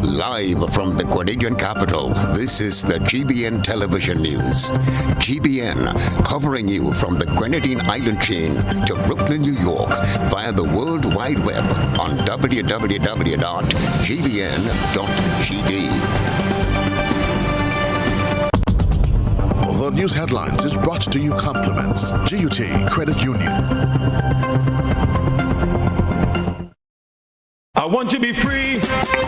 Live from the Grenadian capital, this is the GBN television news. GBN, covering you from the Grenadine Island chain to Brooklyn, New York, via the World Wide Web on www.gbn.gd. The news headlines is brought to you compliments GUT Credit Union. I want to be free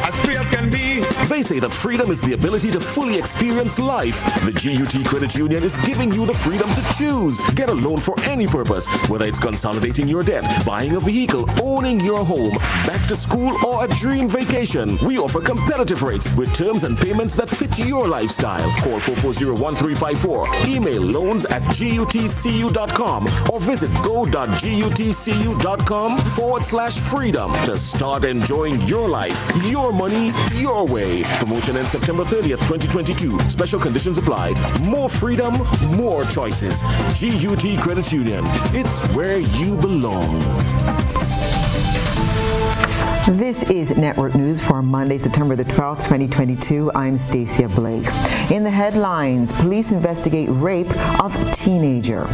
as can be. They say that freedom is the ability to fully experience life. The GUT Credit Union is giving you the freedom to choose. Get a loan for any purpose, whether it's consolidating your debt, buying a vehicle, owning your home, back to school, or a dream vacation. We offer competitive rates with terms and payments that fit your lifestyle. Call 440-1354. Email loans@gutcu.com or visit go.gutcu.com/freedom to start enjoying your life, your money, your way. Promotion ends September 30th, 2022. Special conditions apply. More freedom, more choices. GUT Credit Union. It's where you belong. This is Network News for Monday, September the 12th, 2022. I'm Stasia Blake. In the headlines, police investigate rape of teenager.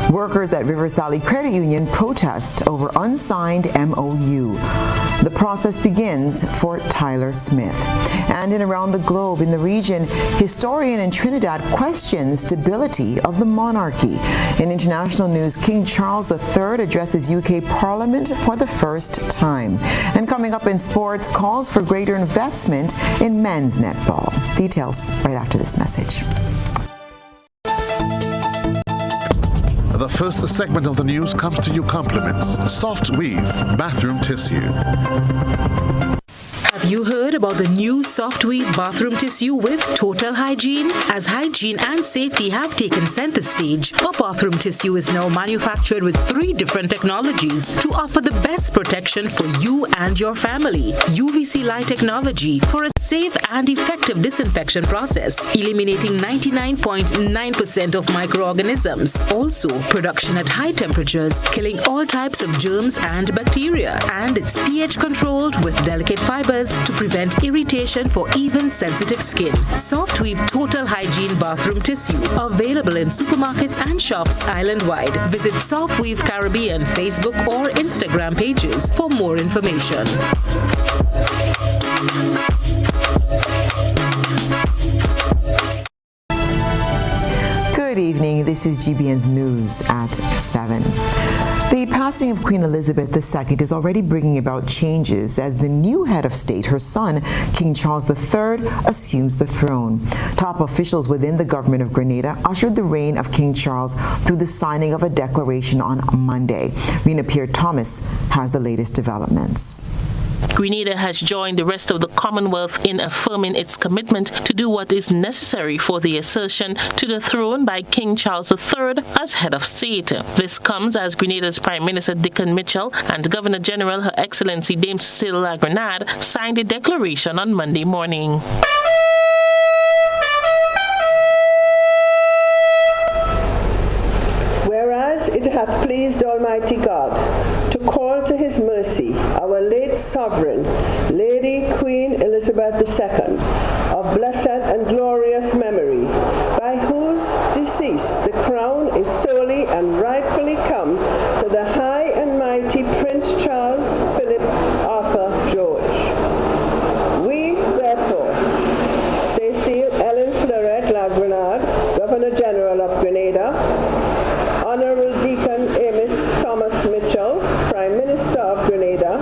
Workers at River Sally Credit Union protest over unsigned MOU. The process begins for Tyler Smith. And in around the globe, in the region, historian in Trinidad questions stability of the monarchy. In international news, King Charles III addresses UK Parliament for the first time. And coming up in sports, calls for greater investment in men's netball. Details right after this message. The first segment of the news comes to you compliments Soft Weave Bathroom Tissue. Have you heard about the new Soft Weave bathroom tissue with total hygiene? As hygiene and safety have taken center stage, our bathroom tissue is now manufactured with 3 different technologies to offer the best protection for you and your family. UVC light technology for a safe and effective disinfection process, eliminating 99.9% of microorganisms. Also, production at high temperatures, killing all types of germs and bacteria. And it's pH controlled with delicate fibers to prevent irritation for even sensitive skin. Soft Weave Total Hygiene Bathroom Tissue. Available in supermarkets and shops island-wide. Visit Soft Weave Caribbean Facebook or Instagram pages for more information. Good evening. This is GBN's News at 7. The passing of Queen Elizabeth II is already bringing about changes as the new head of state, her son, King Charles III, assumes the throne. Top officials within the government of Grenada ushered the reign of King Charles through the signing of a declaration on Monday. Rena Pierre-Thomas has the latest developments. Grenada has joined the rest of the Commonwealth in affirming its commitment to do what is necessary for the ascension to the throne by King Charles III as head of state. This comes as Grenada's Prime Minister Dickon Mitchell and Governor General Her Excellency Dame Cecile La Grenade signed the declaration on Monday morning. Whereas it hath pleased Almighty God to call to his mercy our late sovereign, Lady Queen Elizabeth II, of blessed and glorious memory, by whose decease the crown is solely and rightfully come to the high and mighty Prince Charles Philip Arthur George. We, therefore, Cecile Ellen Fleuret La Grenade, Governor General of Grenada, Honorable Deacon Amos Thomas Mitchell, Prime Minister of Grenada,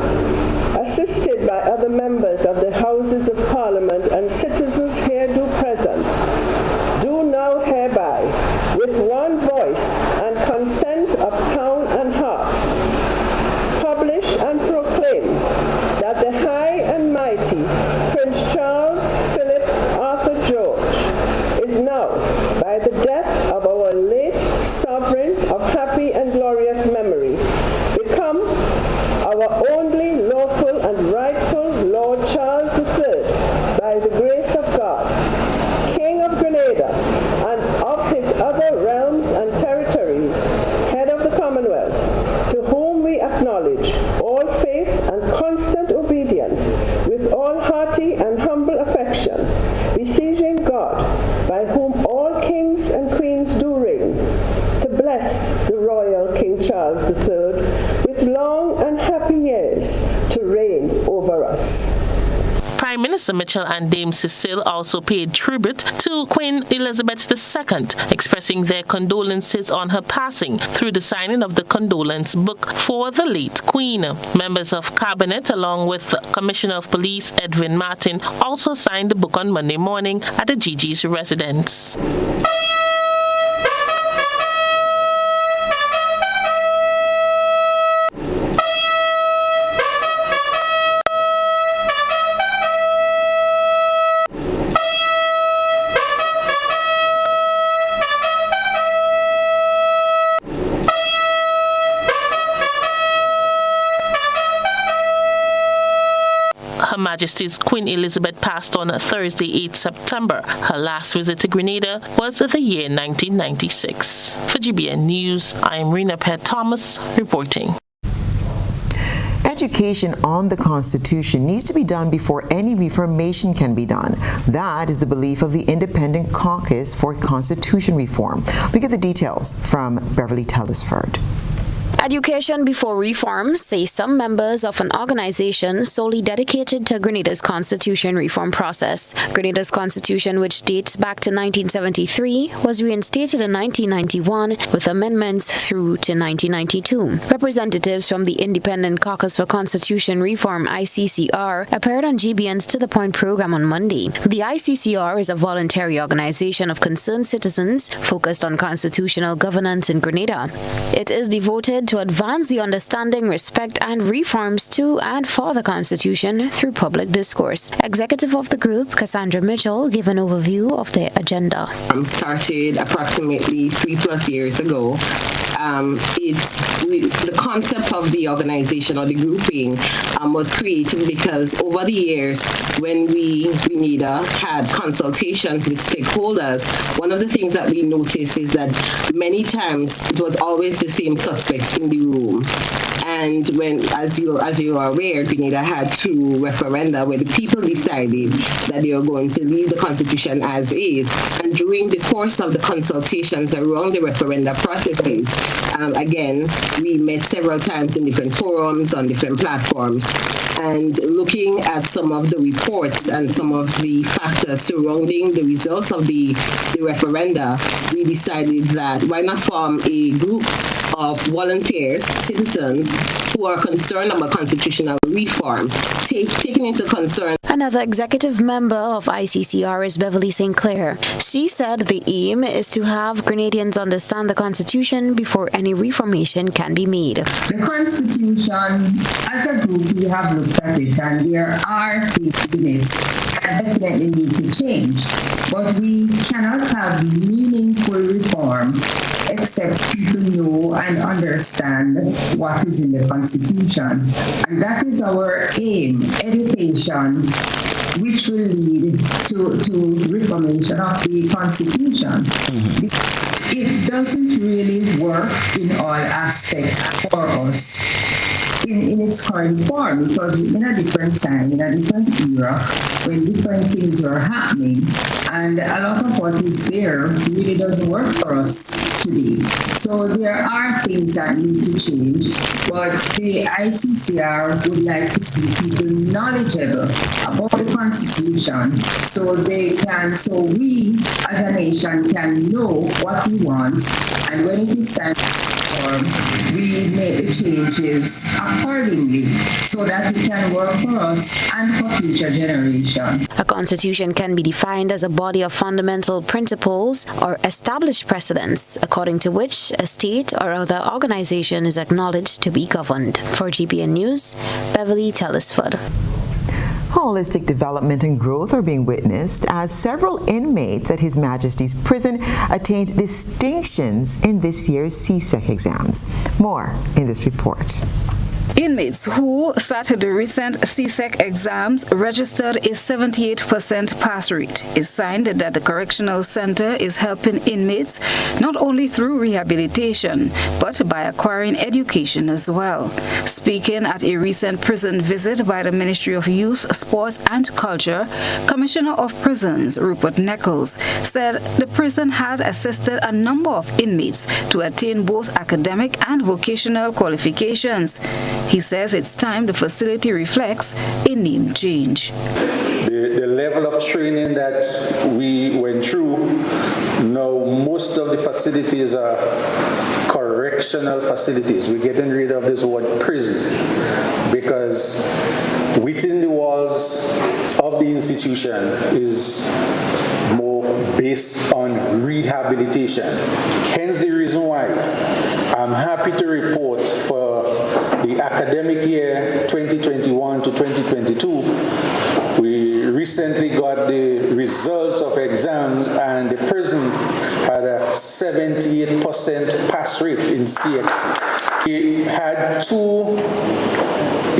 assisted by other members of the Houses of Parliament and citizens here present, do now hereby, with one voice and consent of town and heart, publish and proclaim only lawful and rightful Lord Charles III, by the grace of God, King of Grenada, and of his other realms and territories, head of the Commonwealth, to whom we acknowledge all faith and constant obedience with all hearty and humble affection, beseeching God, by whom all kings and queens do reign, to bless the royal King Charles III with long and happy years to reign over us. Prime Minister Mitchell and Dame Cecile also paid tribute to Queen Elizabeth II, expressing their condolences on her passing through the signing of the condolence book for the late Queen. Members of Cabinet, along with Commissioner of Police Edwin Martin, also signed the book on Monday morning at the GG's residence. Her Majesty's Queen Elizabeth passed on Thursday, 8 September. Her last visit to Grenada was the year 1996. For GBN News, I am Rena Pett-Thomas reporting. Education on the Constitution needs to be done before any reformation can be done. That is the belief of the Independent Caucus for Constitution Reform. We get the details from Beverly Tellisford. Education before reform, say some members of an organization solely dedicated to Grenada's constitution reform process. Grenada's constitution, which dates back to 1973, was reinstated in 1991 with amendments through to 1992. Representatives from the Independent Caucus for Constitution Reform, ICCR, appeared on GBN's To The Point program on Monday. The ICCR is a voluntary organization of concerned citizens focused on constitutional governance in Grenada. It is devoted to advance the understanding, respect, and reforms to and for the Constitution through public discourse. Executive of the group, Cassandra Mitchell, gave an overview of their agenda. Started approximately 3+ years ago. The concept of the organization or the grouping was created because over the years, when we had consultations with stakeholders, one of the things that we noticed is that many times it was always the same suspects in the room. And when, as you are aware, Grenada had 2 referenda where the people decided that they were going to leave the Constitution as is. And during the course of the consultations around the referenda processes, again, we met several times in different forums, on different platforms, and looking at some of the reports and some of the factors surrounding the results of the referenda, we decided that why not form a group of volunteers, citizens, who are concerned about constitutional reform, taking into concern. Another executive member of ICCR is Beverly St. Clair. She said the aim is to have Grenadians understand the Constitution before any reformation can be made. The Constitution, as a group, we have looked at it, and there are things in it that definitely need to change. But we cannot have meaningful reform except people know and understand what is in the Constitution. And that is our aim, education, which will lead to reformation of the Constitution. Mm-hmm. It doesn't really work in all aspects for us in its current form, because we're in a different time, in a different era, when different things are happening, and a lot of what is there really doesn't work for us today. So there are things that need to change, but the ICCR would like to see people knowledgeable about the Constitution so we as a nation can know what we want, and when it is time we make the changes accordingly so that it can work for us and for future generations. A constitution can be defined as a body of fundamental principles or established precedents, according to which a state or other organization is acknowledged to be governed. For GBN News, Beverly Tellisford. Holistic development and growth are being witnessed as several inmates at His Majesty's prison attained distinctions in this year's CSEC exams. More in this report. Inmates who sat the recent CSEC exams registered a 78% pass rate. It's signed that the Correctional Center is helping inmates not only through rehabilitation, but by acquiring education as well. Speaking at a recent prison visit by the Ministry of Youth, Sports and Culture, Commissioner of Prisons Rupert Nichols said the prison had assisted a number of inmates to attain both academic and vocational qualifications. He says it's time the facility reflects a name change. The level of training that we went through, now most of the facilities are correctional facilities. We're getting rid of this word prison because within the walls of the institution is more based on rehabilitation. Hence the reason why I'm happy to report for the academic year 2021 to 2022, we recently got the results of exams and the prison had a 78% pass rate in CXC. We had 2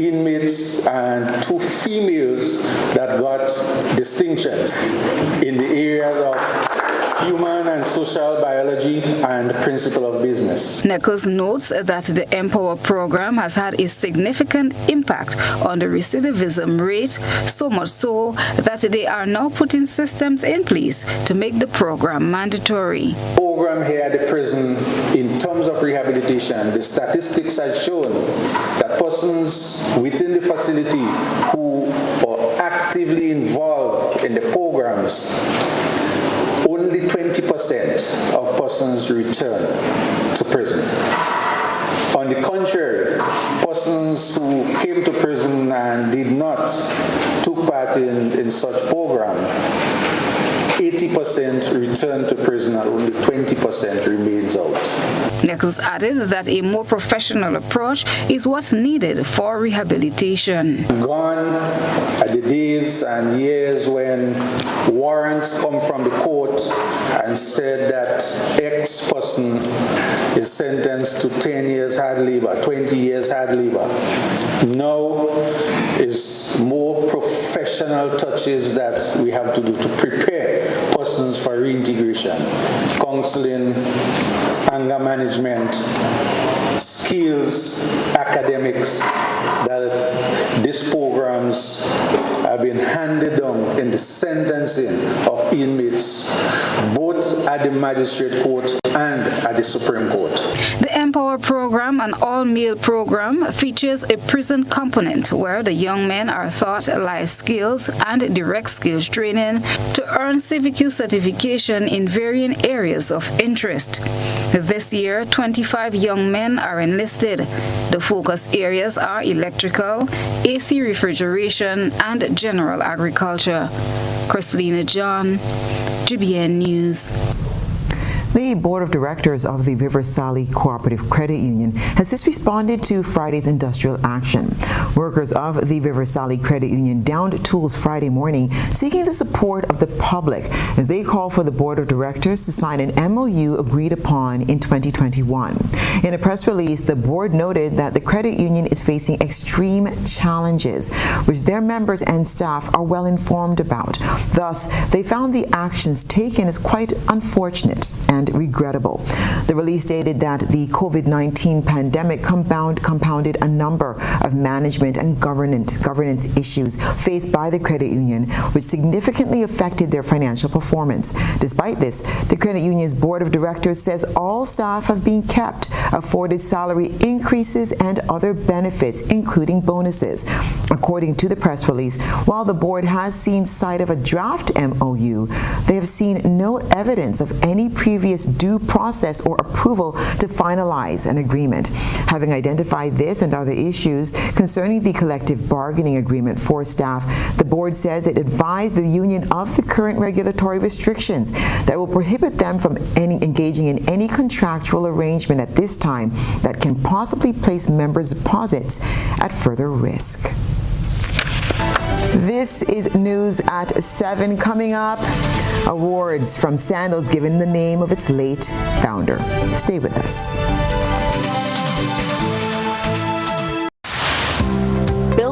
inmates and 2 females that got distinctions in the areas of human and social biology and principle of business. Nichols notes that the Empower program has had a significant impact on the recidivism rate, so much so that they are now putting systems in place to make the program mandatory. Program here at the prison, in terms of rehabilitation, the statistics have shown that persons within the facility who are actively involved in the programs, only 20% of persons return to prison. On the contrary, persons who came to prison and did not took part in such program, 80% return to prison and only 20% remains out. Nichols added that a more professional approach is what's needed for rehabilitation. Gone are the days and years when warrants come from the court and said that X person is sentenced to 10 years hard labor, 20 years hard labor. Now is more professional touches that we have to do to prepare persons for reintegration, counseling, anger management, skills, academics, that these programs have been handed down in the sentencing of inmates, both at the magistrate court and at the Supreme Court. The Empower program, an all-male program, features a prison component where the young men are taught life skills and direct skills training to earn CVQ certification in varying areas of interest. This year, 25 young men are enlisted. The focus areas are electrical, AC refrigeration, and general agriculture. Christina John, GBN News. The Board of Directors of the River Sally Cooperative Credit Union has since responded to Friday's industrial action. Workers of the River Sally Credit Union downed tools Friday morning, seeking the support of the public as they call for the Board of Directors to sign an MOU agreed upon in 2021. In a press release, the board noted that the credit union is facing extreme challenges, which their members and staff are well informed about. Thus, they found the actions taken as quite unfortunate and regrettable. The release stated that the COVID-19 pandemic compounded a number of management and governance issues faced by the credit union, which significantly affected their financial performance. Despite this, the credit union's board of directors says all staff have been kept, afforded salary increases and other benefits, including bonuses. According to the press release, while the board has seen sight of a draft MOU, they have seen no evidence of any previous due process or approval to finalize an agreement. Having identified this and other issues concerning the collective bargaining agreement for staff, the board says it advised the union of the current regulatory restrictions that will prohibit them from engaging in any contractual arrangement at this time that can possibly place members' deposits at further risk. This is news at 7. Coming up, awards from Sandals given the name of its late founder. Stay with us.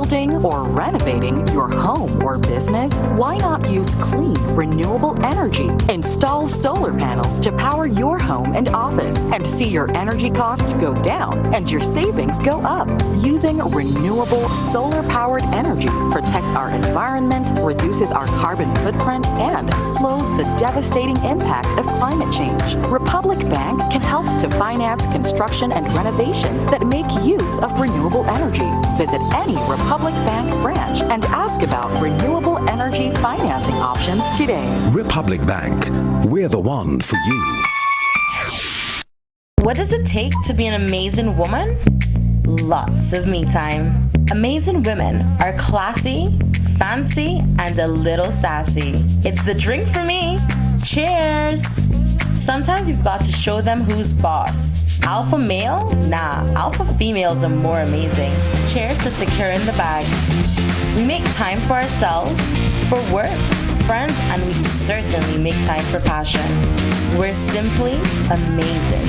building or renovating your home or business? Why not use clean, renewable energy? Install solar panels to power your home and office and see your energy costs go down and your savings go up. Using renewable solar-powered energy protects our environment, reduces our carbon footprint, and slows the devastating impact of climate change. Republic Bank can help to finance construction and renovations that make use of renewable energy. Visit any Republic Bank branch and ask about renewable energy financing options today. Republic Bank, we're the one for you. What does it take to be an amazing woman? Lots of me time. Amazing women are classy, fancy, and a little sassy. It's the drink for me. Cheers! Sometimes you've got to show them who's boss. Alpha male? Nah, alpha females are more amazing. Cheers to securing the bag. We make time for ourselves, for work, friends, and we certainly make time for passion. We're simply amazing.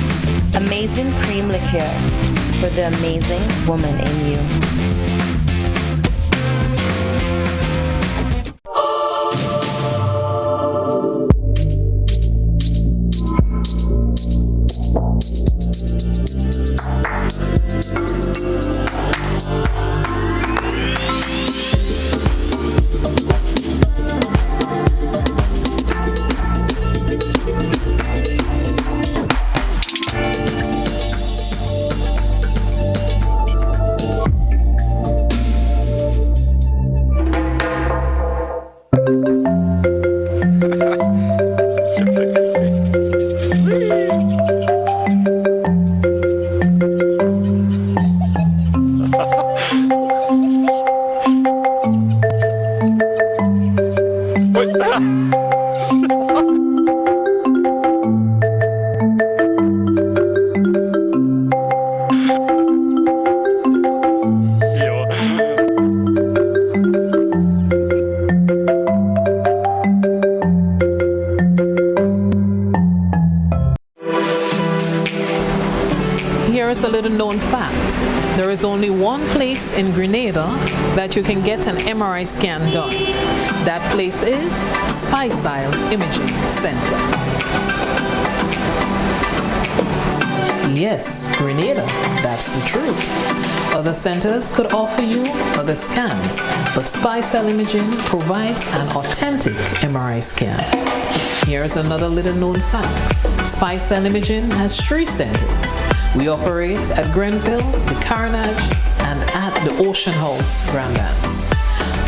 Amazing cream liqueur for the amazing woman in you. A little known fact, there is only one place in Grenada that you can get an MRI scan done. That place is Stasia Imaging Center. Yes, Grenada, that's the truth. Other centers could offer you other scans, but Stasia Imaging provides an authentic MRI scan. Here's another little known fact. Stasia Imaging has 3 centers. We operate at Grenville, the Carnage, and at the Ocean House, Grandlands.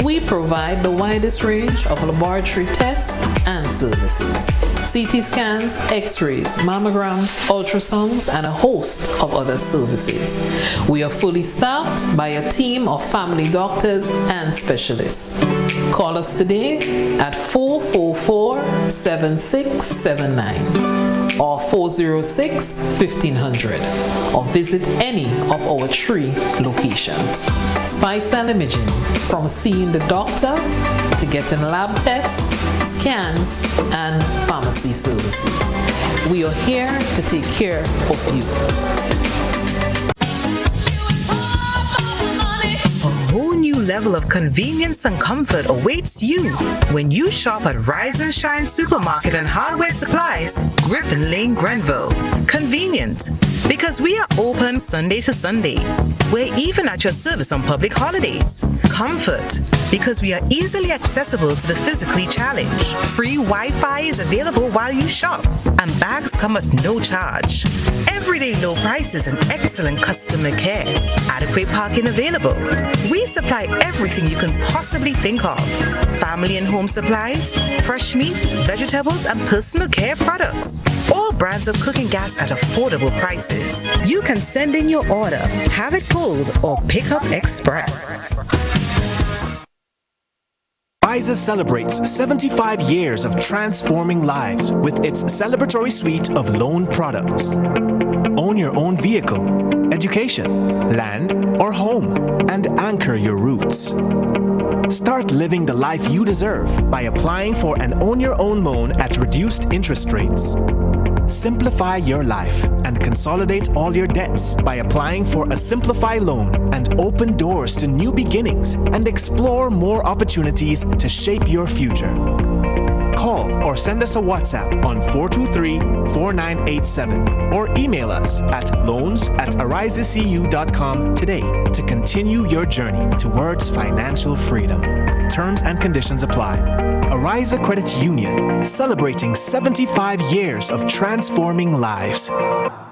We provide the widest range of laboratory tests and services. CT scans, x-rays, mammograms, ultrasounds, and a host of other services. We are fully staffed by a team of family doctors and specialists. Call us today at 444-7679. or 406-1500, or visit any of our 3 locations. Stasia Imaging, from seeing the doctor to getting lab tests, scans, and pharmacy services. We are here to take care of you. A whole new level of convenience and comfort awaits you when you shop at Rise and Shine Supermarket and Hardware Supplies, Griffin Lane, Grenville. Convenient, because we are open Sunday to Sunday. We're even at your service on public holidays. Comfort, because we are easily accessible to the physically challenged. Free Wi-Fi is available while you shop, and bags come at no charge. Everyday low prices and excellent customer care. Adequate parking available. We supply everything you can possibly think of. Family and home supplies, fresh meat, vegetables, and personal care products. All brands of cooking gas at affordable prices. You can send in your order, have it pulled, or pick up express. Pfizer celebrates 75 years of transforming lives with its celebratory suite of loan products. Own your own vehicle, education, land, or home, and anchor your roots. Start living the life you deserve by applying for an Own Your Own loan at reduced interest rates. Simplify your life and consolidate all your debts by applying for a Simplify loan and open doors to new beginnings and explore more opportunities to shape your future. Call or send us a WhatsApp on 423-4987 or email us at loans@arisecu.com today to continue your journey towards financial freedom. Terms and conditions apply. Arise Credit Union, celebrating 75 years of transforming lives.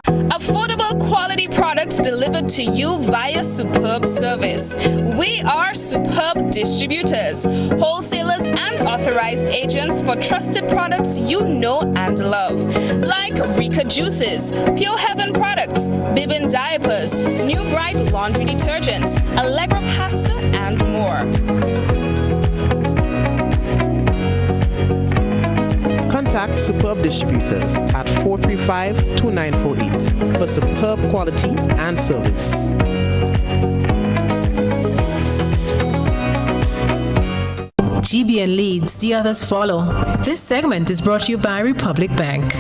Affordable quality products delivered to you via superb service. We are Superb Distributors, wholesalers and authorized agents for trusted products you know and love, like Rika Juices, Pure Heaven products, Bibin diapers, New Bright laundry detergent, Allegra pasta, and more. Contact Superb Distributors at 435-2948 for superb quality and service. GBN leads, the others follow. This segment is brought to you by Republic Bank.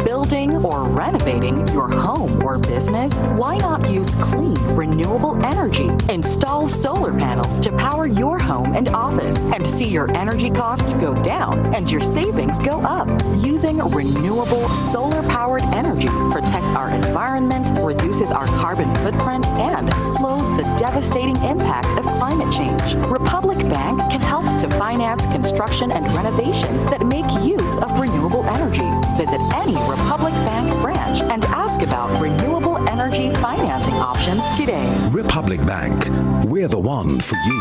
Building or renovating your home or business? Why not use clean, renewable energy? Install solar panels to power your home and office and see your energy costs go down and your savings go up. Using renewable solar-powered energy protects our environment, reduces our carbon footprint, and slows the devastating impact of climate change. Republic Bank can help to finance construction and renovations that make use of renewable energy. Visit any Republic Bank branch and ask about renewable energy financing options today. Republic Bank, we're the one for you.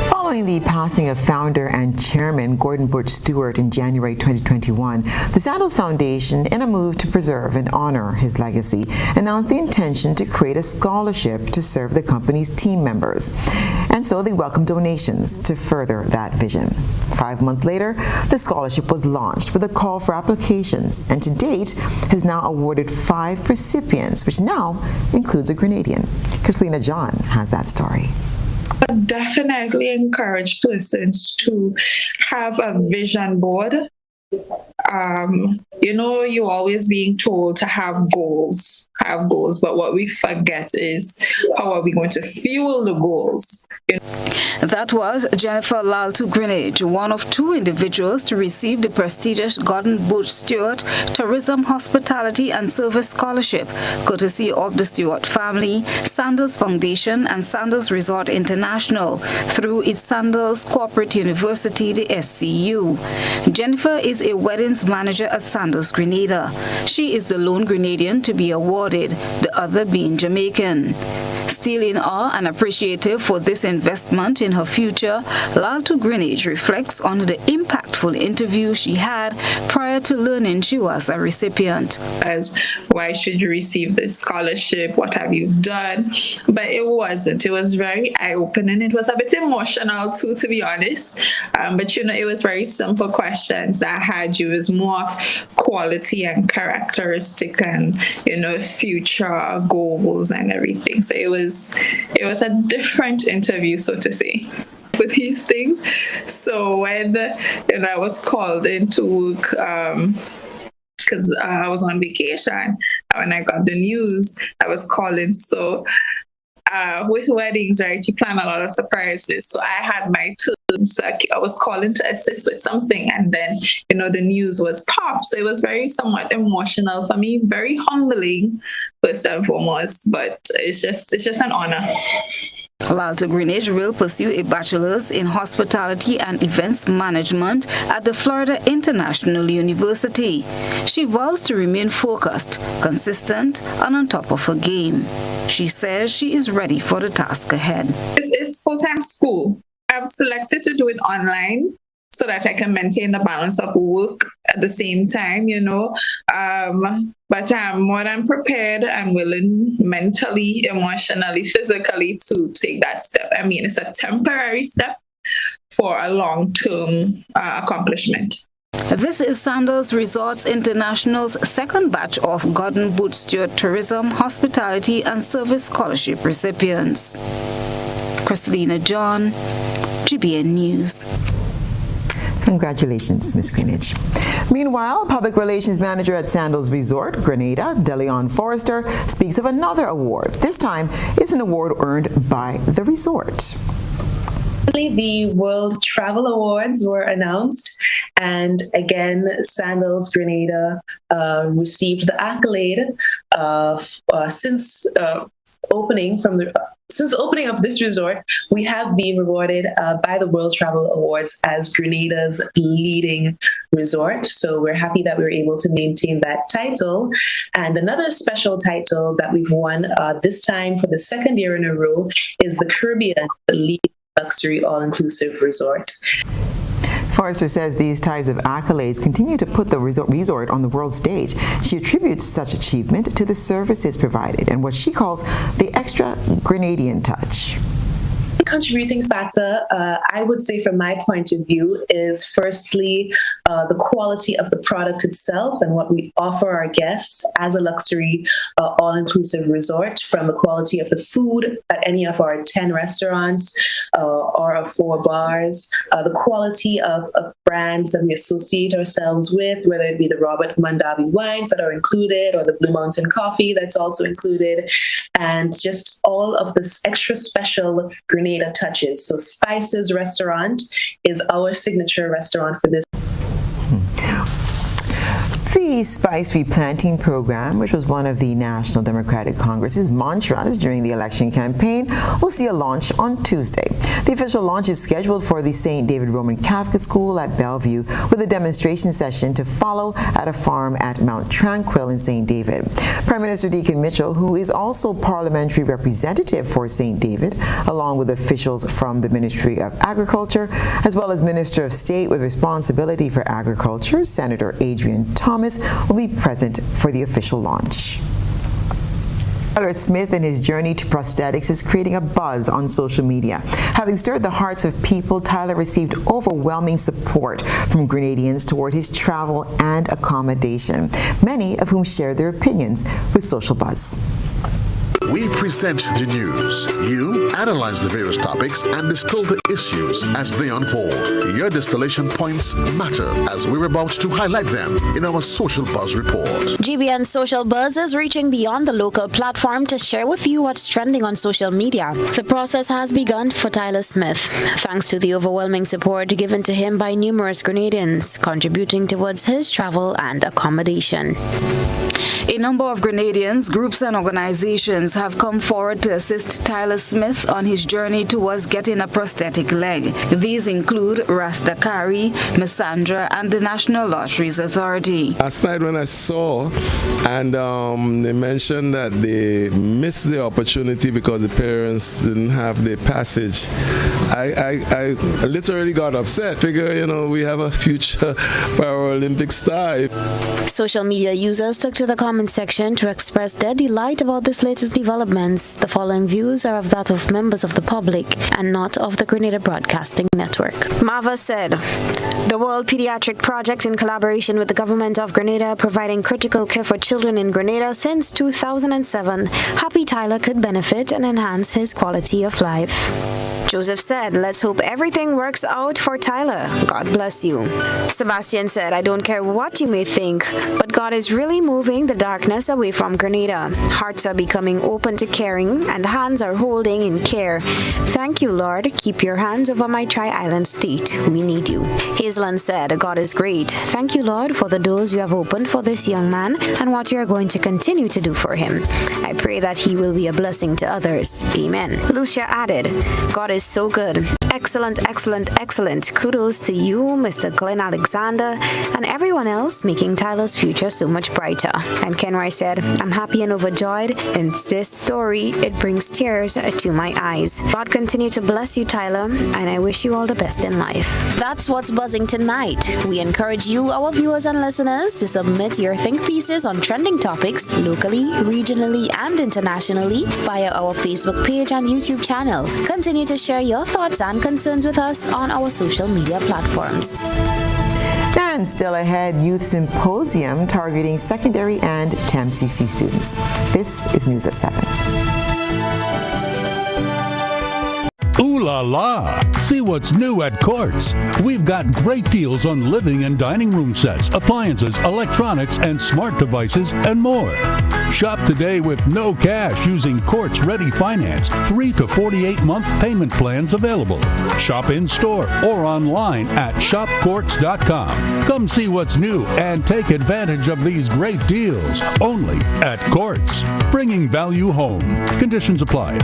Following the passing of founder and chairman Gordon Butch Stewart in January 2021, the Sandals Foundation, in a move to preserve and honor his legacy, announced the intention to create a scholarship to serve the company's team members. And so they welcomed donations to further that vision. 5 months later, the scholarship was launched with a call for applications, and to date has now awarded 5 recipients, which now includes a Grenadian. Christina John has that story. Definitely encourage persons to have a vision board. You're always being told to have goals, but what we forget is how are we going to fuel the goals? That was Jennifer Laltu Greenidge, one of 2 individuals to receive the prestigious Gordon Butch Stewart Tourism, Hospitality and Service Scholarship, courtesy of the Stewart family, Sandals Foundation and Sandals Resort International through its Sandals Corporate University, the SCU. Jennifer is a weddings manager at Sandals Grenada. She is the lone Grenadian to be awarded, the other being Jamaican. Still in awe and appreciative for this investment in her future, Laltu Greenidge reflects on the impactful interview she had prior to learning she was a recipient. As why should you receive this scholarship? What have you done? But it wasn't. It was very eye-opening. It was a bit emotional too, to be honest. But it was very simple questions that I had you. It was more of quality and characteristic and future goals and everything. So it was a different interview, so to say, for these things. So when I was called into work, because I was on vacation, when I got the news, I was calling. So with weddings, right, you plan a lot of surprises. So I had my turn. So I was calling to assist with something, and then the news was popped. So it was somewhat emotional for me, very humbling first and foremost. But it's just an honor. Laltu Greenidge will pursue a bachelor's in hospitality and events management at the Florida International University. She vows to remain focused, consistent, and on top of her game. She says she is ready for the task ahead. It's full-time school. I've selected to do it online so that I can maintain the balance of work at the same time, But I'm more than prepared and willing mentally, emotionally, physically to take that step. I mean, it's a temporary step for a long-term accomplishment. This is Sandals Resorts International's second batch of Gordon Butch Stewart Tourism, Hospitality and Service Scholarship recipients. Christina John, GBN News. Congratulations, Ms. Greenidge. Meanwhile, Public Relations Manager at Sandals Resort, Grenada, DeLeon Forrester, speaks of another award. This time, it's an award earned by the resort. The World Travel Awards were announced, and again, Sandals Grenada received the accolade since opening of this resort. We have been rewarded by the World Travel Awards as Grenada's leading resort. So we're happy that we were able to maintain that title. And another special title that we've won this time for the second year in a row is the Caribbean leading luxury all-inclusive resort. Forrester says these types of accolades continue to put the resort on the world stage. She attributes such achievement to the services provided and what she calls the extra Grenadian touch. Contributing factor, I would say from my point of view, is firstly the quality of the product itself and what we offer our guests as a luxury all-inclusive resort, from the quality of the food at any of our 10 restaurants or our 4 bars, the quality of brands that we associate ourselves with, whether it be the Robert Mondavi wines that are included or the Blue Mountain coffee that's also included, and just all of this extra special Grenada touches. So Spices Restaurant is our signature restaurant for this. The Spice Replanting Program, which was one of the National Democratic Congress's mantras during the election campaign, will see a launch on Tuesday. The official launch is scheduled for the St. David Roman Catholic School at Bellevue, with a demonstration session to follow at a farm at Mount Tranquil in St. David. Prime Minister Deacon Mitchell, who is also parliamentary representative for St. David, along with officials from the Ministry of Agriculture, as well as Minister of State with responsibility for agriculture, Senator Adrian Thomas, will be present for the official launch. Tyler Smith and his journey to prosthetics is creating a buzz on social media. Having stirred the hearts of people, Tyler received overwhelming support from Grenadians toward his travel and accommodation, many of whom shared their opinions with Social Buzz. We present the news. You analyze the various topics and distill the issues as they unfold. Your distillation points matter as we're about to highlight them in our Social Buzz report. GBN Social Buzz is reaching beyond the local platform to share with you what's trending on social media. The process has begun for Tyler Smith, thanks to the overwhelming support given to him by numerous Grenadians, contributing towards his travel and accommodation. A number of Grenadians, groups and organizations have come forward to assist Tyler Smith on his journey towards getting a prosthetic leg. These include Rastakari, Miss Sandra, and the National Lotteries Authority. Last night when I saw, and they mentioned that they missed the opportunity because the parents didn't have the passage, I literally got upset. Figure, we have a future Paralympic star. Social media users took to the comment section to express their delight about this latest developments. The following views are of that of members of the public and not of the Grenada Broadcasting Network. Mava said, the World Pediatric Project, in collaboration with the government of Grenada, providing critical care for children in Grenada since 2007. Happy Tyler could benefit and enhance his quality of life. Joseph said, let's hope everything works out for Tyler. God bless you. Sebastian said, I don't care what you may think, but God is really moving the darkness away from Grenada. Hearts are becoming open to caring, and hands are holding in care. Thank you, Lord. Keep your hands over my Tri-Island state. We need you. Hazelin said, God is great. Thank you, Lord, for the doors you have opened for this young man and what you are going to continue to do for him. I pray that he will be a blessing to others. Amen. Lucia added, God is so good. Excellent, excellent, excellent. Kudos to you, Mr. Glenn Alexander, and everyone else making Tyler's future so much brighter. And Kenroy said, I'm happy and overjoyed. In this story, it brings tears to my eyes. God continue to bless you, Tyler, and I wish you all the best in life. That's what's buzzing tonight. We encourage you, our viewers and listeners, to submit your think pieces on trending topics locally, regionally, and internationally via our Facebook page and YouTube channel. Continue to share your thoughts and concerns with us on our social media platforms. And still ahead, Youth Symposium targeting secondary and TMCC students. This is News at 7. la la! See what's new at Courts. We've got great deals on living and dining room sets, appliances, electronics, and smart devices, and more. Shop today with no cash using Courts Ready Finance. 3 to 48-month payment plans available. Shop in store or online at shopcourts.com. Come see what's new and take advantage of these great deals only at Courts. Bringing value home. Conditions apply.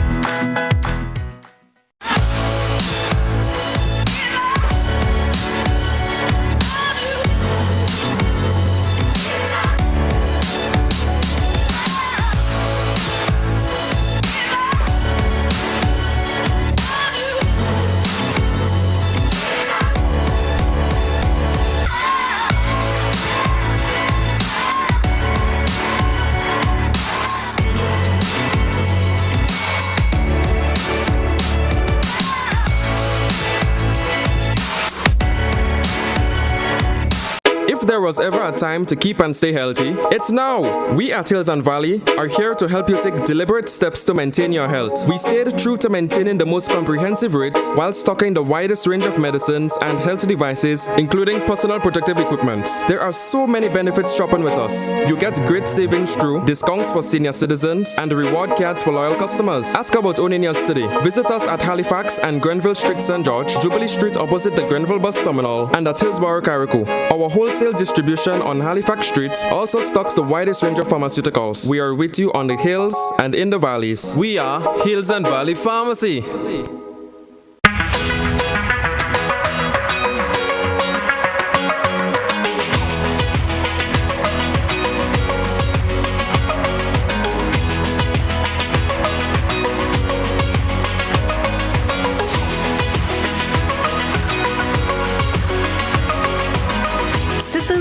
There was ever a time to keep and stay healthy, it's now. We at Hills and Valley are here to help you take deliberate steps to maintain your health. We stayed true to maintaining the most comprehensive rates while stocking the widest range of medicines and health devices, including personal protective equipment. There are so many benefits shopping with us. You get great savings through discounts for senior citizens and reward cards for loyal customers. Ask about owning yours today. Visit us at Halifax and Grenville Street, St. George, Jubilee Street opposite the Grenville Bus Terminal, and at Hillsborough, Carriacou. Our wholesale distribution on Halifax Street also stocks the widest range of pharmaceuticals. We are with you on the hills and in the valleys. We are Hills and Valley Pharmacy.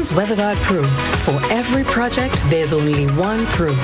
WeatherGuard Pro. For every project, there's only one Pro.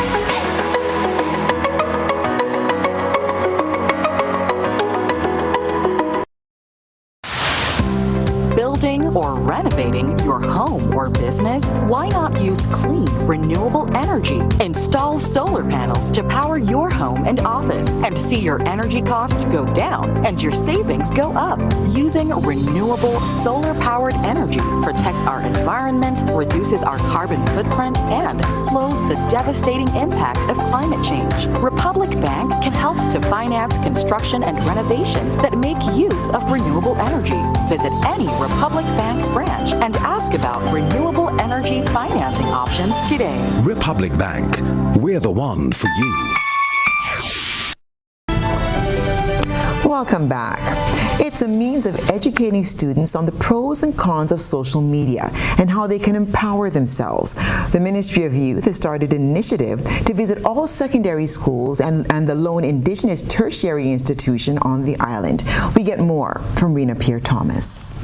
Building or renovating your home or business? Why not use clean, renewable energy? Install solar panels to power your home and office and see your energy costs go down and your savings go up. Using renewable solar-powered energy protects our environment, reduces our carbon footprint, and slows the devastating impact of climate change. Republic Bank can help to finance construction and renovations that make use of renewable energy. Visit any Republic Bank branch and ask about renewable energy financing options today. Republic Bank, we're the one for you. Welcome back. It's a means of educating students on the pros and cons of social media and how they can empower themselves. The Ministry of Youth has started an initiative to visit all secondary schools and the lone Indigenous tertiary institution on the island. We get more from Rena Pierre-Thomas.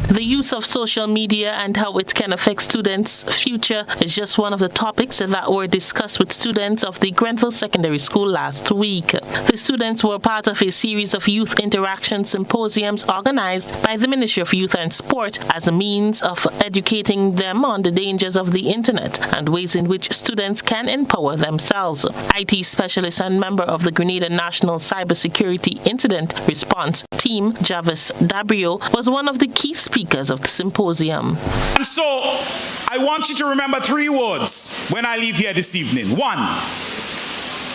The use of social media and how it can affect students' future is just one of the topics that were discussed with students of the Grenville Secondary School last week. The students were part of a series of youth interaction symposiums organized by the Ministry of Youth and Sport as a means of educating them on the dangers of the internet and ways in which students can empower themselves. IT specialist and member of the Grenada National Cybersecurity Incident Response Team, Javis Dabrio, was one of the key speakers of the symposium. And so, I want you to remember 3 words when I leave here this evening. 1,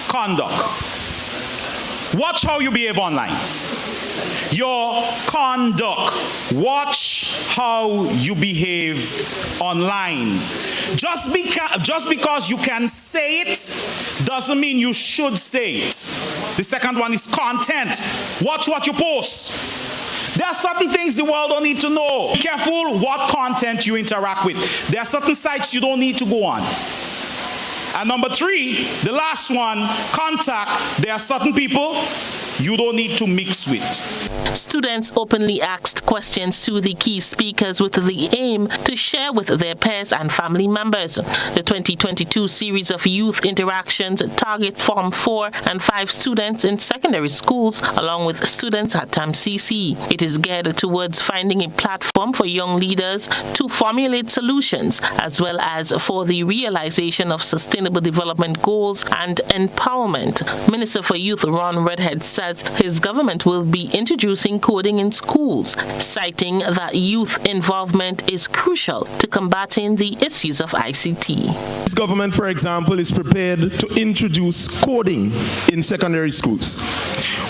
conduct. Watch how you behave online. Your conduct. Watch how you behave online. Just because you can say it doesn't mean you should say it. The second one is content. Watch what you post. There are certain things the world don't need to know. Be careful what content you interact with. There are certain sites you don't need to go on. And number 3, the last one, contact. There are certain people you don't need to mix with. Students openly asked questions to the key speakers with the aim to share with their peers and family members. The 2022 series of youth interactions targets Form 4 and 5 students in secondary schools, along with students at TAMCC. It is geared towards finding a platform for young leaders to formulate solutions, as well as for the realization of sustainable development goals and empowerment. Minister for Youth Ron Redhead says that his government will be introducing coding in schools, citing that youth involvement is crucial to combating the issues of ICT. This government, for example, is prepared to introduce coding in secondary schools.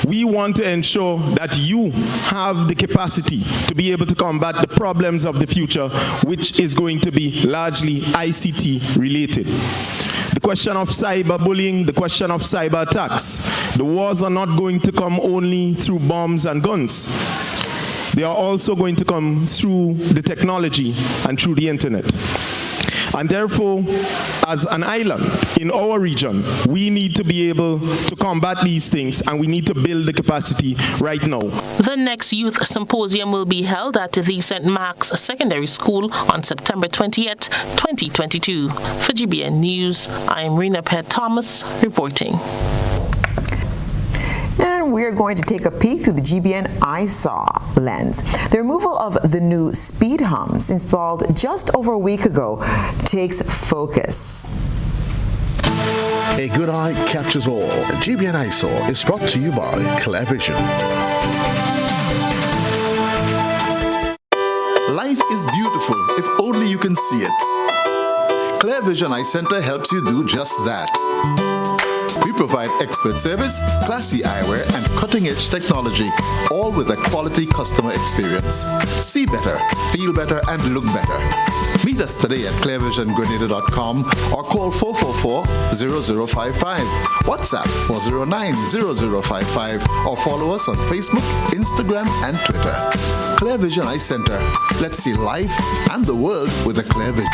We want to ensure that you have the capacity to be able to combat the problems of the future, which is going to be largely ICT related. The question of cyberbullying, the question of cyber attacks. The wars are not going to come only through bombs and guns. They are also going to come through the technology and through the internet. And therefore, as an island in our region, we need to be able to combat these things, and we need to build the capacity right now. The next youth symposium will be held at the St. Mark's Secondary School on September 20th, 2022. For GBN News, I am Rena Pett Thomas reporting. And we're going to take a peek through the GBN ISAW lens. The removal of the new speed humps installed just over a week ago takes focus. A good eye captures all. GBN ISAW is brought to you by ClearVision. Life is beautiful if only you can see it. ClearVision Eye Center helps you do just that. We provide expert service, classy eyewear, and cutting-edge technology, all with a quality customer experience. See better, feel better, and look better. Meet us today at clearvisiongrenada.com or call 444-0055, WhatsApp 409-0055, or follow us on Facebook, Instagram, and Twitter. ClearVision Eye Center. Let's see life and the world with a clear vision.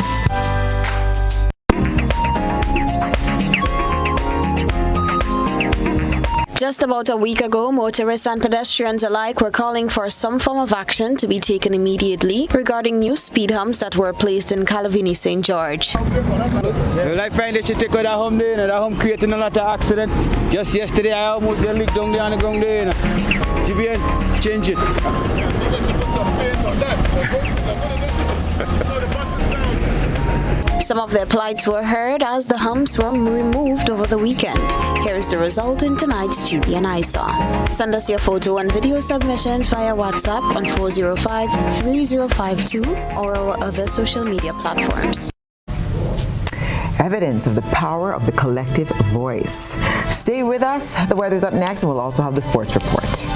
Just about a week ago, motorists and pedestrians alike were calling for some form of action to be taken immediately regarding new speed humps that were placed in Calavini St. George. Well, I find that you take out that hump there, and that hump creating a lot of accident. Just yesterday, I almost got licked down there on the ground there. GBN, change it. Some of their plights were heard as the humps were removed over the weekend. Here's the result in tonight's GBN ISAW. Send us your photo and video submissions via WhatsApp on 405-3052 or our other social media platforms. Evidence of the power of the collective voice. Stay with us. The weather's up next, and we'll also have the sports report.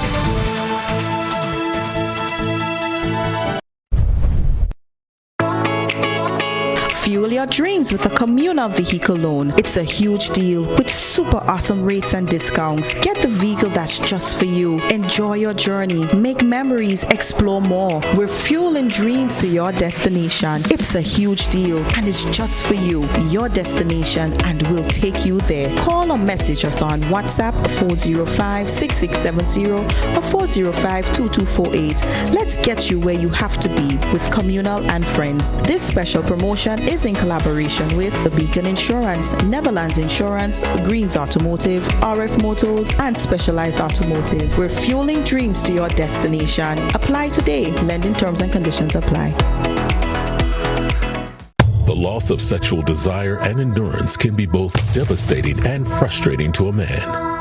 Fuel your dreams with a communal vehicle loan. It's a huge deal with super awesome rates and discounts. Get the vehicle that's just for you. Enjoy your journey. Make memories. Explore more. We're fueling dreams to your destination. It's a huge deal and it's just for you. Your destination, and we'll take you there. Call or message us on WhatsApp 405-6670 or 405-2248. Let's get you where you have to be with Communal and Friends. This special promotion is in collaboration with the Beacon Insurance, Netherlands Insurance, Greens Automotive, RF Motors, and Specialized Automotive. We're fueling dreams to your destination. Apply today. Lending terms and conditions apply. The loss of sexual desire and endurance can be both devastating and frustrating to a man.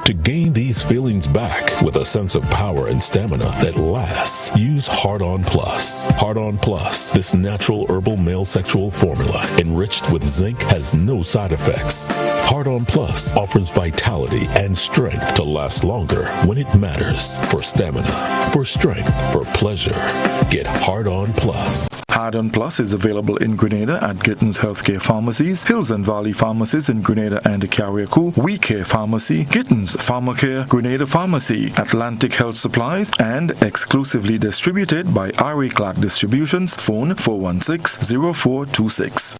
To gain these feelings back with a sense of power and stamina that lasts, use Hard On Plus. Hard On Plus, this natural herbal male sexual formula enriched with zinc, has no side effects. Hard On Plus offers vitality and strength to last longer when it matters. For stamina, for strength, for pleasure. Get Hard On Plus. Hard On Plus is available in Grenada at Gittins Healthcare Pharmacies, Hills and Valley Pharmacies in Grenada and Carriacou, We Care Pharmacy, Gittins Pharmacare, Grenada Pharmacy, Atlantic Health Supplies, and exclusively distributed by R.A. Clark Distributions. Phone 416-0426.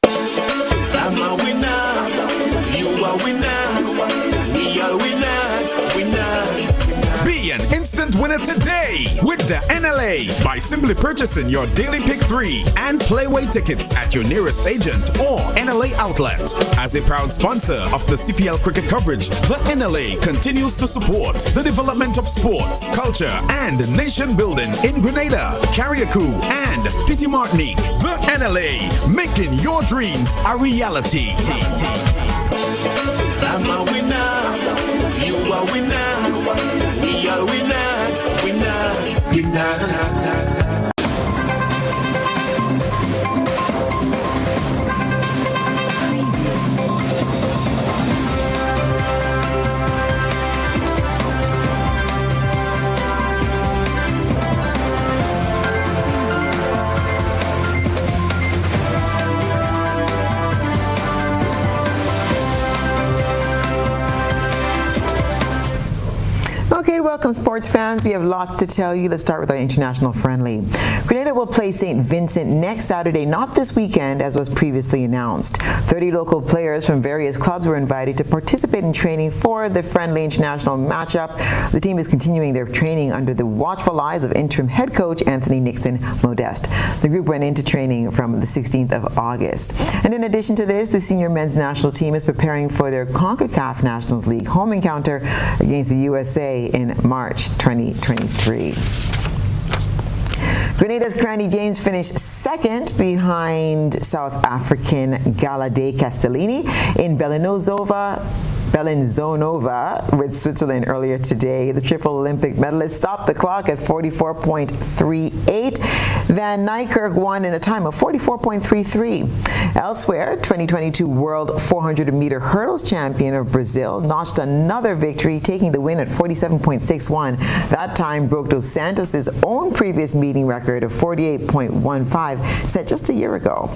I'm a winner, you are winner, we are winners, winners. Be an instant winner today with the NLA by simply purchasing your Daily Pick 3 and Playway tickets at your nearest agent or NLA outlet. As a proud sponsor of the CPL cricket coverage, the NLA continues to support the development of sports, culture, and nation building in Grenada, Carriacou, and Petit Martinique. The NLA, making your dreams a reality. I'm a winner, you are winner. Okay, welcome sports fans. We have lots to tell you. Let's start with our international friendly. Grenada will play St. Vincent next Saturday, not this weekend as was previously announced. 30 local players from various clubs were invited to participate in training for the friendly international matchup. The team is continuing their training under the watchful eyes of interim head coach Anthony Nixon Modeste. The group went into training from the 16th of August. And in addition to this, the senior men's national team is preparing for their CONCACAF Nations League home encounter against the USA in March 2023. Grenada's Granny James finished second behind South African Galade Castellini in Bellinzonova with Switzerland earlier today. The triple Olympic medalist stopped the clock at 44.38. Van Niekerk won in a time of 44.33. Elsewhere, 2022 World 400-meter hurdles champion of Brazil notched another victory, taking the win at 47.61. That time broke Dos Santos' own previous meeting record of 48.15 set just a year ago.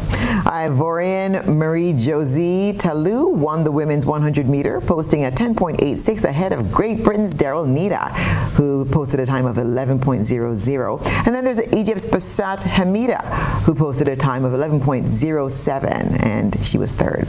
Ivorian Marie-Josie Talou won the women's 100-meter, posting at 10.86 ahead of Great Britain's Daryl Nida, who posted a time of 11.00. And then there's Egypt's Bassat Hamida, who posted a time of 11.07, and she was third.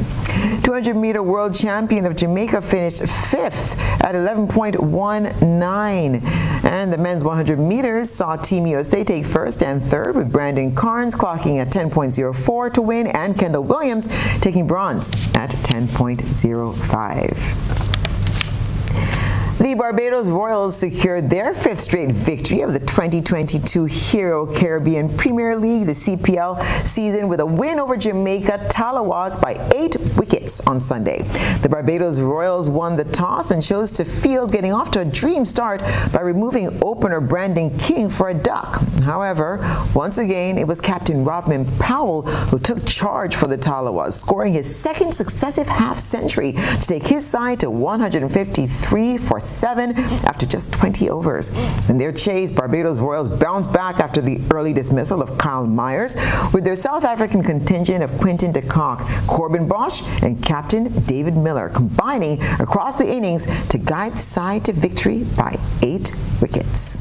200-meter world champion of Jamaica finished fifth at 11.19. And the men's 100 meters saw Team USA take first and third, with Brandon Carnes clocking at 10.04 to win, and Kendall Williams taking bronze at 10.05. The Barbados Royals secured their fifth straight victory of the 2022 Hero Caribbean Premier League, the CPL season, with a win over Jamaica Talawas by 8 wickets on Sunday. The Barbados Royals won the toss and chose to field, getting off to a dream start by removing opener Brandon King for a duck. However, once again, it was Captain Rodman Powell who took charge for the Talawas, scoring his second successive half-century to take his side to 153 for 7 after just 20 overs. In their chase, Barbados Royals bounced back after the early dismissal of Kyle Myers, with their South African contingent of Quinton de Kock, Corbin Bosch, and Captain David Miller combining across the innings to guide the side to victory by 8 wickets.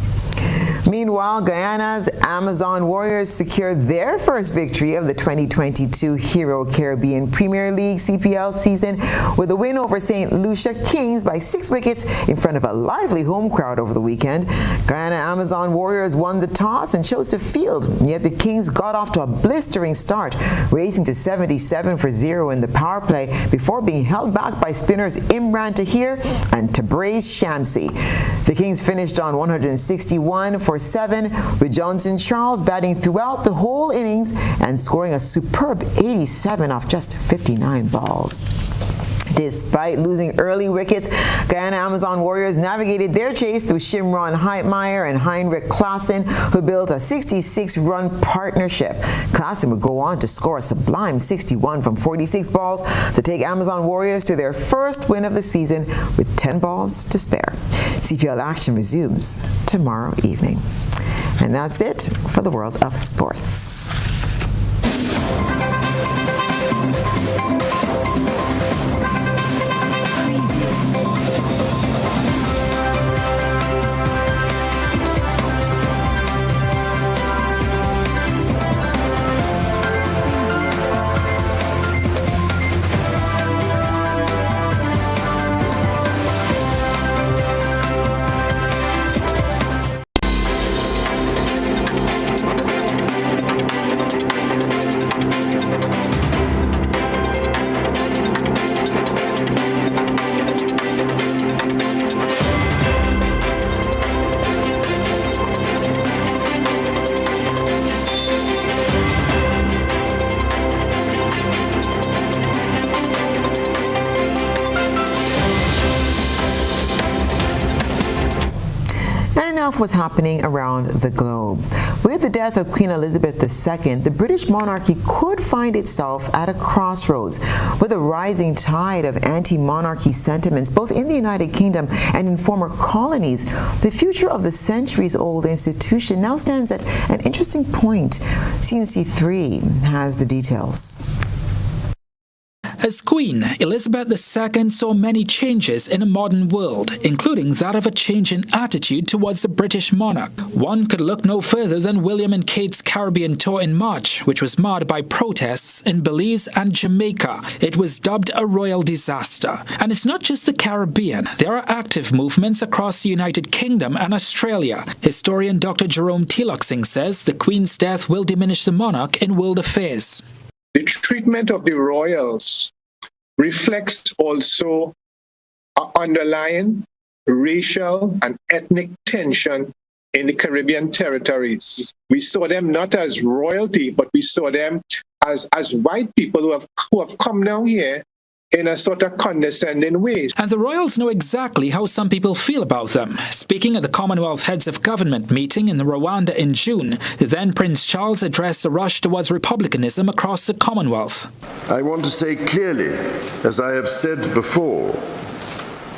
Meanwhile, Guyana's Amazon Warriors secured their first victory of the 2022 Hero Caribbean Premier League CPL season with a win over St. Lucia Kings by 6 wickets in front of a lively home crowd over the weekend. Guyana Amazon Warriors won the toss and chose to field, yet the Kings got off to a blistering start, racing to 77 for 0 in the power play before being held back by spinners Imran Tahir and Tabriz Shamsi. The Kings finished on 161 for 7, with Johnson Charles batting throughout the whole innings and scoring a superb 87 off just 59 balls. Despite losing early wickets, Guyana Amazon Warriors navigated their chase through Shimron Heitmeyer and Heinrich Klaassen, who built a 66-run partnership. Klaassen would go on to score a sublime 61 from 46 balls to take Amazon Warriors to their first win of the season with 10 balls to spare. CPL action resumes tomorrow evening. And that's it for the world of sports. now for what's happening around the globe. With the death of Queen Elizabeth II, the British monarchy could find itself at a crossroads. With a rising tide of anti-monarchy sentiments both in the United Kingdom and in former colonies, the future of the centuries-old institution now stands at an interesting point. CNC3 has the details. As Queen, Elizabeth II saw many changes in a modern world, including that of a change in attitude towards the British monarch. One could look no further than William and Kate's Caribbean tour in March, which was marred by protests in Belize and Jamaica. It was dubbed a royal disaster. And it's not just the Caribbean. There are active movements across the United Kingdom and Australia. Historian Dr. Jerome Tloxing says the Queen's death will diminish the monarch in world affairs. The treatment of the royals reflects also underlying racial and ethnic tension in the Caribbean territories. We saw them not as royalty, but we saw them as white people who have come down here in a sort of condescending way. And the royals know exactly how some people feel about them. Speaking at the Commonwealth Heads of Government meeting in Rwanda in June, then Prince Charles addressed the rush towards republicanism across the Commonwealth. I want to say clearly, as I have said before,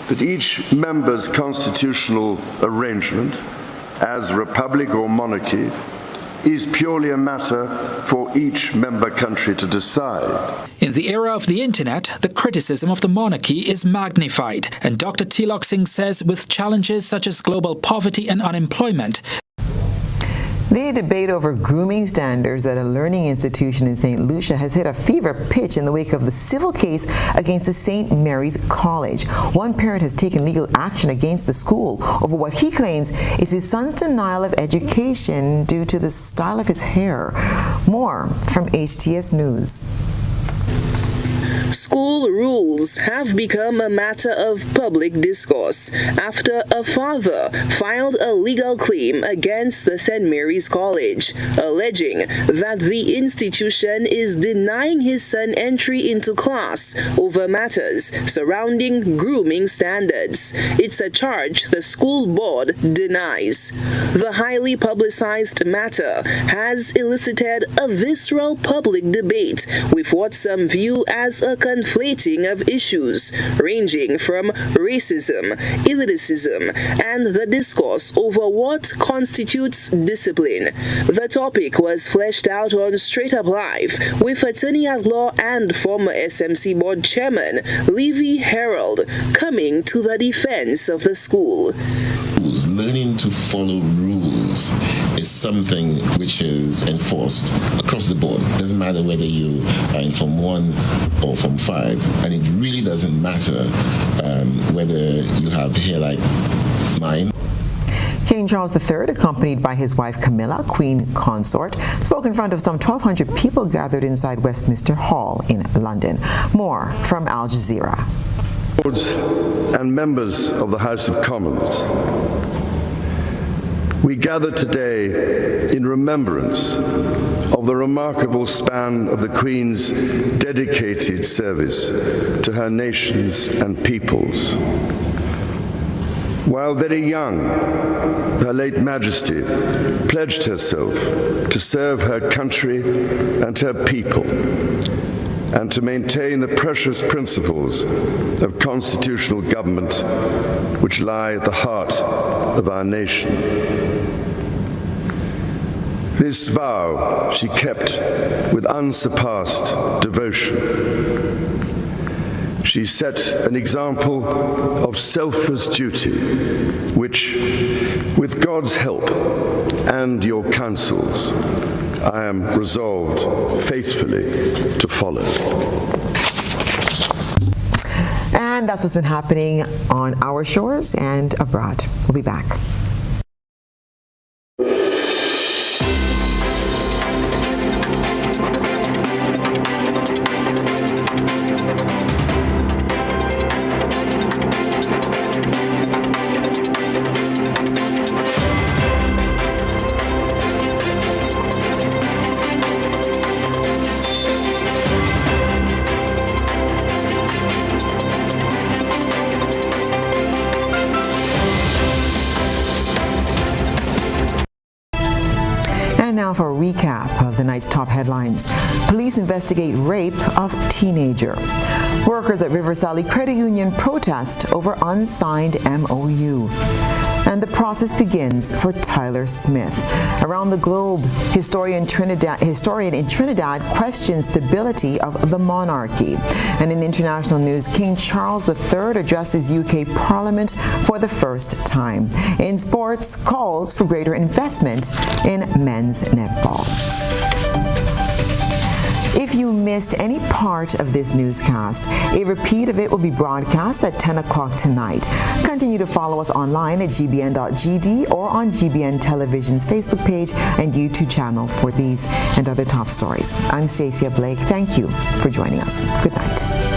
that each member's constitutional arrangement, as republic or monarchy, is purely a matter for each member country to decide. In the era of the internet, the criticism of the monarchy is magnified, and Dr. Tloxing says with challenges such as global poverty and unemployment, the debate over grooming standards at a learning institution in St. Lucia has hit a fever pitch in the wake of the civil case against the St. Mary's College. One parent has taken legal action against the school over what he claims is his son's denial of education due to the style of his hair. More from HTS News. School rules have become a matter of public discourse after a father filed a legal claim against the St. Mary's College, alleging that the institution is denying his son entry into class over matters surrounding grooming standards. It's a charge the school board denies. The highly publicized matter has elicited a visceral public debate with what some view as a conflating of issues ranging from racism, elitism, and the discourse over what constitutes discipline. The topic was fleshed out on Straight Up Live with attorney at law and former SMC board chairman Levy Harold coming to the defense of the school. Learning to follow rules is something which is enforced across the board. It doesn't matter whether you are in Form 1 or Form 5, and it really doesn't matter whether you have hair like mine. King Charles III, accompanied by his wife Camilla, Queen Consort, spoke in front of some 1,200 people gathered inside Westminster Hall in London. More from Al Jazeera. Lords and members of the House of Commons, we gather today in remembrance of the remarkable span of the Queen's dedicated service to her nations and peoples. While very young, Her late Majesty pledged herself to serve her country and her people, and to maintain the precious principles of constitutional government which lie at the heart of our nation. This vow she kept with unsurpassed devotion. She set an example of selfless duty, which, with God's help and your counsels, I am resolved faithfully to follow. And that's what's been happening on our shores and abroad. We'll be back. now for a recap of the night's top headlines. Police investigate rape of teenager. Workers at River Sally Credit Union protest over unsigned MOU. And the process begins for Tyler Smith. Around the globe, historian in Trinidad questions stability of the monarchy. And in international news, King Charles III addresses UK Parliament for the first time. In sports, calls for greater investment in men's netball. If you missed any part of this newscast, a repeat of it will be broadcast at 10 o'clock tonight. Continue to follow us online at gbn.gd or on GBN Television's Facebook page and YouTube channel for these and other top stories. I'm Stasia Blake. Thank you for joining us. Good night.